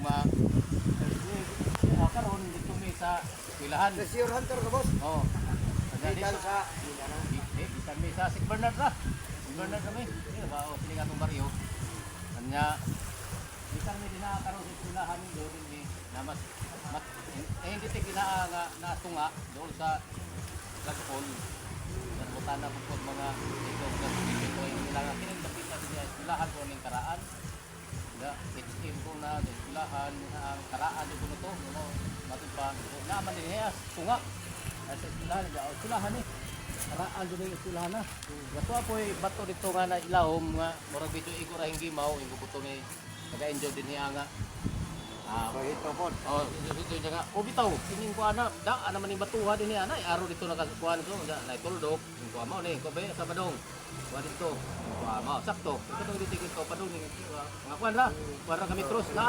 ma karon dito mi sa eskwelahan. Treasure hunter ka, boss. Oh. Gikan sa Bisan mi sa Sig Bernard ra. Sig Bernard kami. Di ba o sini atong baryo. Kanya bisan mi dinakaroon sa eskwelahan do din mi na mas hindi ti kinaa nga natunga doon sa Lagpol. Nabutan na po mga ito nga dito yung nila kinindapita sa eskwelahan ko ning karaan. Ya, HM ko na sa eskwelahan ang karaan dito no to, no. Matid pa naman din niya tunga. Sa eskwelahan da eskwelahan ni. Karaan dito yung eskwelahan na. Gato apoy bato dito nga na ilahom nga murag video iko ra hingi mao ing buto ni taga-enjoy din niya nga. so ito po. Oh, dito nga. O bitaw, kining ko ana, da ana man ni batuha din niya na aro dito nakakuan ko, na tuldok, ing ko mao ni, ko ba sa badong. Kuan dito. Mao sakto. Ito dito ko padung ni mga kuan ra. Kuan ra kami cross na